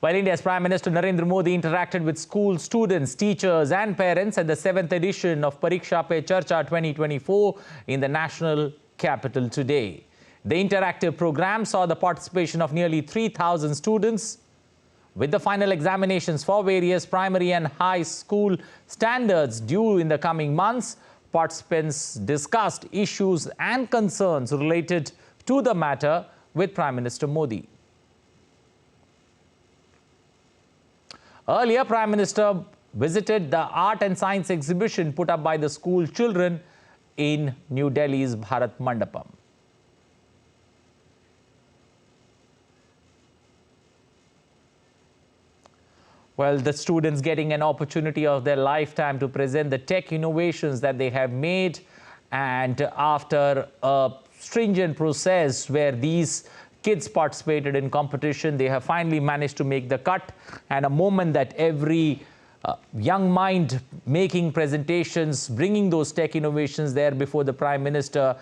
While India's Prime Minister Narendra Modi interacted with school students, teachers and parents at the 7th edition of Pariksha Pe Charcha 2024 in the national capital today. The interactive program saw the participation of nearly 3,000 students. With the final examinations for various primary and high school standards due in the coming months, participants discussed issues and concerns related to the matter with Prime Minister Modi. Earlier, Prime Minister visited the art and science exhibition put up by the school children in New Delhi's Bharat Mandapam. Well, the students getting an opportunity of their lifetime to present the tech innovations that they have made, and after a stringent process where these kids participated in competition, they have finally managed to make the cut, and a moment that every young mind making presentations, bringing those tech innovations there before the Prime Minister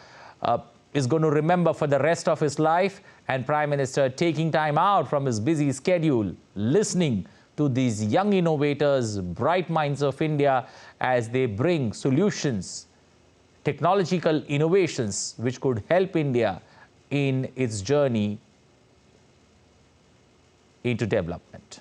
is going to remember for the rest of his life, and Prime Minister taking time out from his busy schedule, listening to these young innovators, bright minds of India as they bring solutions, technological innovations which could help India in its journey into development.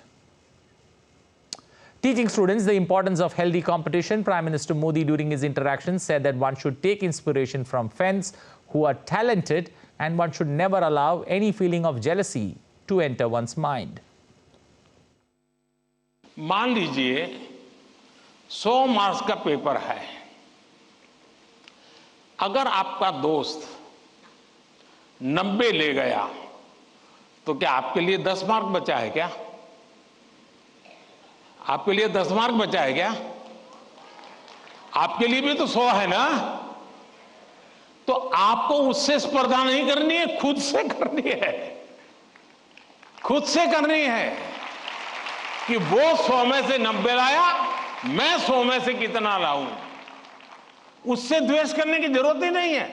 Teaching students the importance of healthy competition, Prime Minister Modi during his interaction said that one should take inspiration from friends who are talented and one should never allow any feeling of jealousy to enter one's mind. मान लीजिए 100 marks का paper है, अगर आपका दोस्त 90 ले गया तो क्या आपके लिए 10 मार्क बचा है क्या? आपके लिए 10 मार्क बचा है क्या? आपके लिए भी तो 100 है ना? तो आपको उससे स्पर्धा नहीं करनी है, खुद से करनी है, खुद से करनी है कि वो 100 में से 90 लाया, मैं 100 में से कितना लाऊं। उससे द्वेष करने की जरूरत ही नहीं है।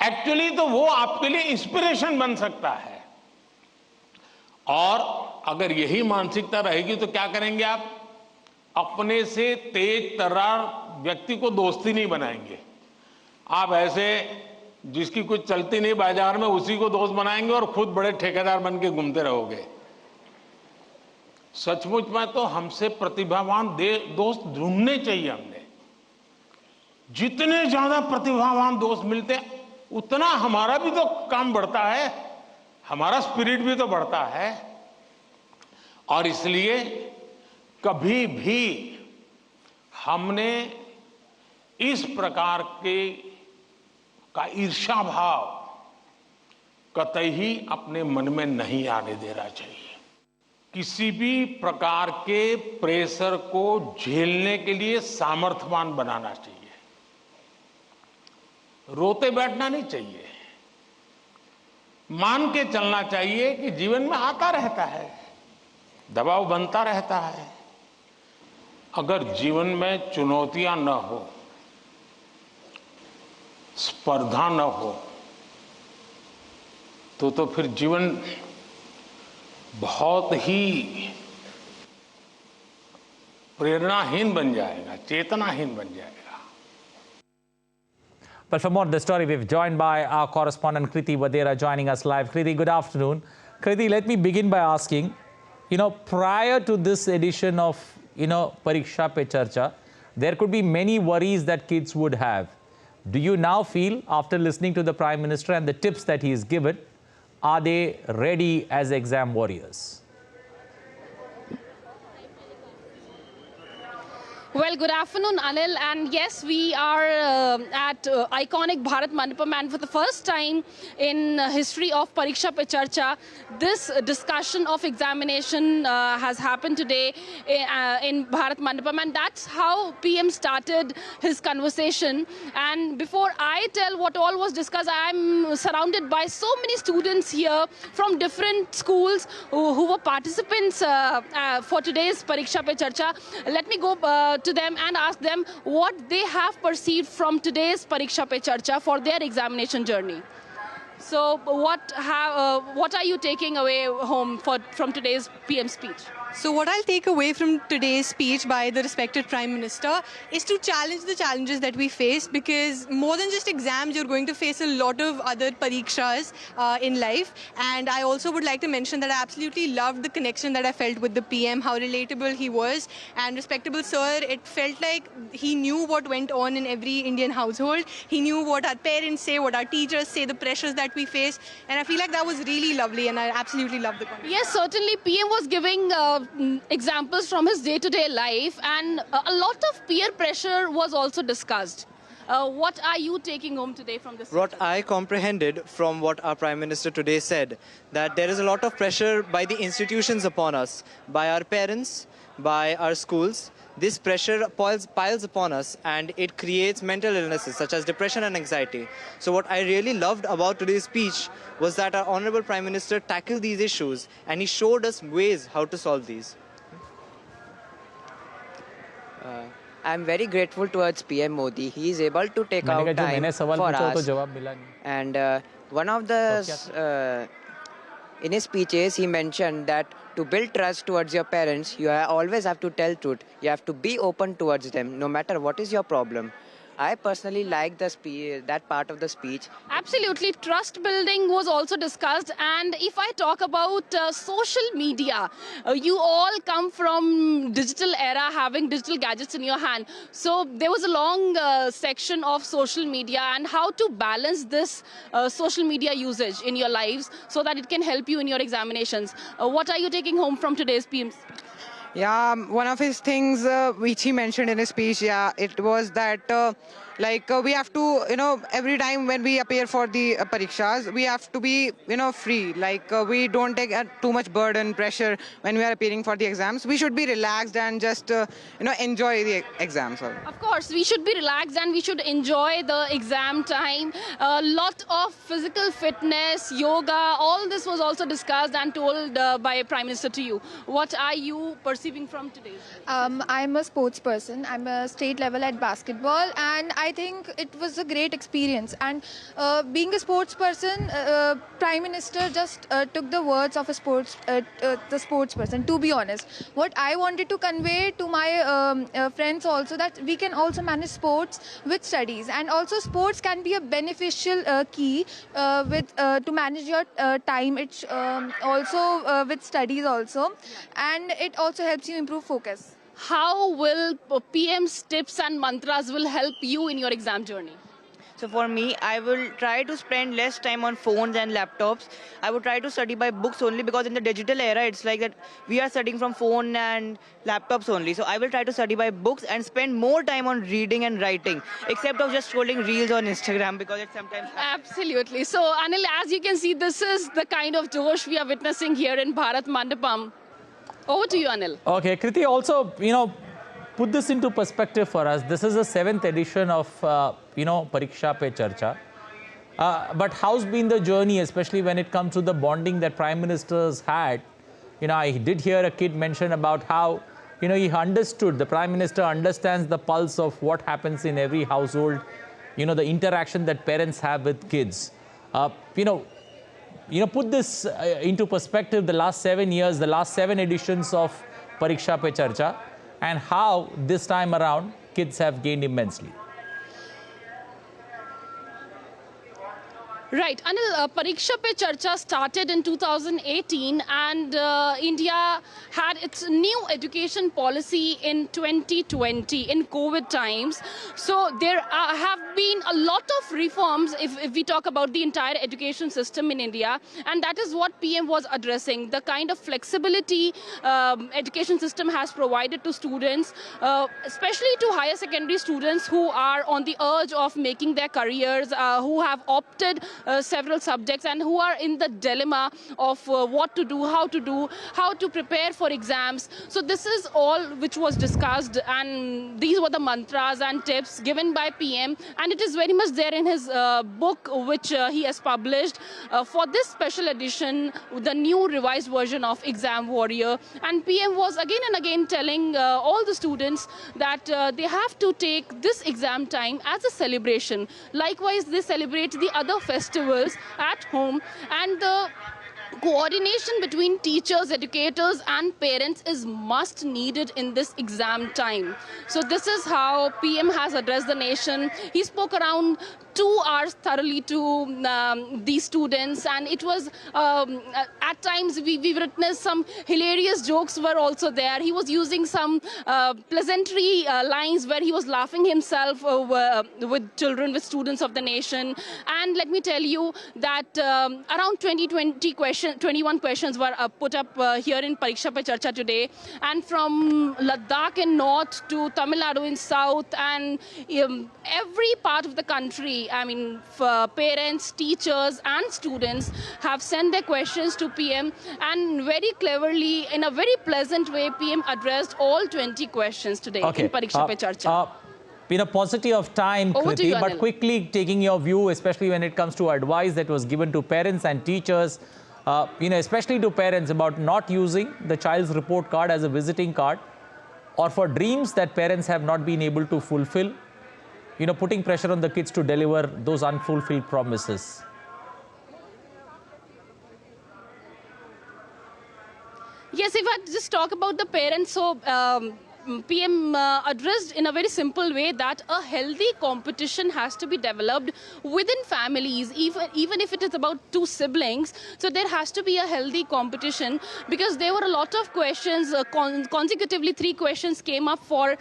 एक्चुअली तो वो आपके लिए इंस्पिरेशन बन सकता है। और अगर यही मानसिकता रहेगी तो क्या करेंगे आप? अपने से तेज तर्रार व्यक्ति को दोस्ती नहीं बनाएंगे। आप ऐसे जिसकी कुछ चलती नहीं बाजार में उसी को दोस्त बनाएंगे और खुद बड़े ठेकेदार बन के घूमते रहोगे। सचमुच में तो हमसे प्रतिभावान दोस्त ढूंढने चाहिए। हमने जितने ज्यादा प्रतिभावान दोस्त मिलते हैं उतना हमारा भी तो काम बढ़ता है, हमारा स्पिरिट भी तो बढ़ता है। और इसलिए कभी भी हमने इस प्रकार के का ईर्ष्या भाव कतई ही अपने मन में नहीं आने देना चाहिए। किसी भी प्रकार के प्रेशर को झेलने के लिए सामर्थ्यवान बनाना चाहिए। रोते बैठना नहीं चाहिए, मान के चलना चाहिए कि जीवन में आता रहता है, दबाव बनता रहता है। अगर जीवन में चुनौतियां न हो, स्पर्धा न हो, तो फिर जीवन बहुत ही प्रेरणाहीन बन जाएगा, चेतनाहीन बन जाएगा। But for more on the story, we've joined by our correspondent Kriti Vadera joining us live. Kriti, good afternoon. Kriti, let me begin by asking, prior to this edition of, Pariksha Pe Charcha, there could be many worries that kids would have. Do you now feel, after listening to the Prime Minister and the tips that he has given, are they ready as exam warriors? Well, good afternoon, Anil. And yes, we are at iconic Bharat Mandapam, and for the first time in history of Pariksha Pe Charcha, this discussion of examination has happened today in Bharat Mandapam, and that's how PM started his conversation. And before I tell what all was discussed, I'm surrounded by so many students here from different schools who were participants for today's Pariksha Pe Charcha. Let me go to them and ask them what they have perceived from today's Pariksha Pe Charcha for their examination journey. So what are you taking away home from today's PM speech? So what I'll take away from today's speech by the respected Prime Minister is to challenge the challenges that we face, because more than just exams, you're going to face a lot of other parikshas in life. And I also would like to mention that I absolutely loved the connection that I felt with the PM, how relatable he was. And respectable sir, it felt like he knew what went on in every Indian household. He knew what our parents say, what our teachers say, the pressures that we face. And I feel like that was really lovely, and I absolutely loved the conversation. Yes, certainly PM was giving examples from his day-to-day life, and a lot of peer pressure was also discussed. What are you taking home today from this? What I comprehended from what our Prime Minister today said, that there is a lot of pressure by the institutions upon us, by our parents, by our schools. This pressure piles upon us, and it creates mental illnesses such as depression and anxiety. So what I really loved about today's speech was that our Honorable Prime Minister tackled these issues, and he showed us ways how to solve these. I'm very grateful towards PM Modi. He is able to take out time for us. And one of the in his speeches, he mentioned that to build trust towards your parents, you always have to tell truth. You have to be open towards them, no matter what is your problem. I personally like that part of the speech. Absolutely. Trust building was also discussed. And if I talk about social media, you all come from digital era, having digital gadgets in your hand. So there was a long section of social media and how to balance this social media usage in your lives so that it can help you in your examinations. What are you taking home from today's PM's? Yeah, one of his things which he mentioned in his speech, it was that we have to, every time when we appear for the parikshas, we have to be, free. We don't take too much burden, pressure when we are appearing for the exams. We should be relaxed and just, enjoy the exams. Of course, we should be relaxed and we should enjoy the exam time. A lot of physical fitness, yoga, all this was also discussed and told by Prime Minister to you. What are you perceiving from today? I'm a sports person. I'm a state level at basketball, and I think it was a great experience. And being a sports person, Prime Minister just took the words of a the sports person, to be honest. What I wanted to convey to my friends also, that we can also manage sports with studies, and also sports can be a beneficial key to manage your time. It's also with studies also, and it also helps you improve focus. How will PM's tips and mantras will help you in your exam journey? So for me, I will try to spend less time on phones and laptops. I would try to study by books only, because in the digital era, it's like that we are studying from phone and laptops only. So I will try to study by books and spend more time on reading and writing, except of just scrolling reels on Instagram, because it sometimes happens. Absolutely. So Anil, as you can see, this is the kind of josh we are witnessing here in Bharat Mandapam. Over to you, Anil. Okay, Kriti, also, put this into perspective for us. This is the 7th edition of, Pariksha Pe Charcha. But how's been the journey, especially when it comes to the bonding that Prime Ministers had? I did hear a kid mention about how, he understood, the Prime Minister understands the pulse of what happens in every household, the interaction that parents have with kids. Put this into perspective, the last 7 years, the last 7 editions of Pariksha Pe Charcha, and how this time around kids have gained immensely. Right. Anil, Pariksha Pe Charcha started in 2018, and India had its new education policy in 2020 in COVID times. So there have been a lot of reforms if we talk about the entire education system in India, and that is what PM was addressing. The kind of flexibility education system has provided to students, especially to higher secondary students who are on the urge of making their careers, who have opted several subjects and who are in the dilemma of what to do, how to prepare for for exams. So this is all which was discussed, and these were the mantras and tips given by PM, and it is very much there in his book which he has published for this special edition, the new revised version of Exam Warrior. And PM was again and again telling all the students that they have to take this exam time as a celebration. Likewise, they celebrate the other festivals at home, and the coordination between teachers, educators and parents is must needed in this exam time. So this is how PM has addressed the nation. He spoke around 2 hours thoroughly to these students, and it was at times we witnessed some hilarious jokes were also there. He was using some pleasantry lines where he was laughing himself with children, with students of the nation. And let me tell you that around 21 questions were put up here in Pariksha Pe Charcha today, and from Ladakh in north to Tamil Nadu in south, and every part of the country. I mean, parents, teachers and students have sent their questions to PM, and very cleverly, in a very pleasant way, PM addressed all 20 questions today in Pariksha Pe Charcha. Been a paucity of time, Kriti, but quickly taking your view, especially when it comes to advice that was given to parents and teachers, especially to parents about not using the child's report card as a visiting card, or for dreams that parents have not been able to fulfill, putting pressure on the kids to deliver those unfulfilled promises. Yes, if I just talk about the parents, so PM addressed in a very simple way that a healthy competition has to be developed within families, even if it is about 2 siblings. So there has to be a healthy competition, because there were a lot of questions, consecutively 3 questions came up for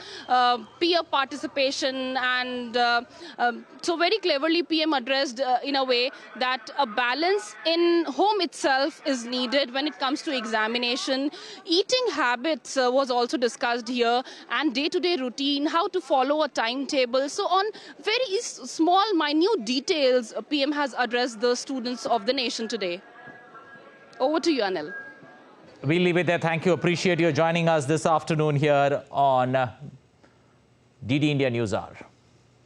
peer participation, and so very cleverly PM addressed in a way that a balance in home itself is needed when it comes to examination. Eating habits was also discussed here, and day-to-day routine, how to follow a timetable. So on very small, minute details, PM has addressed the students of the nation today. Over to you, Anil. We'll leave it there. Thank you. Appreciate you joining us this afternoon here on DD India News Hour.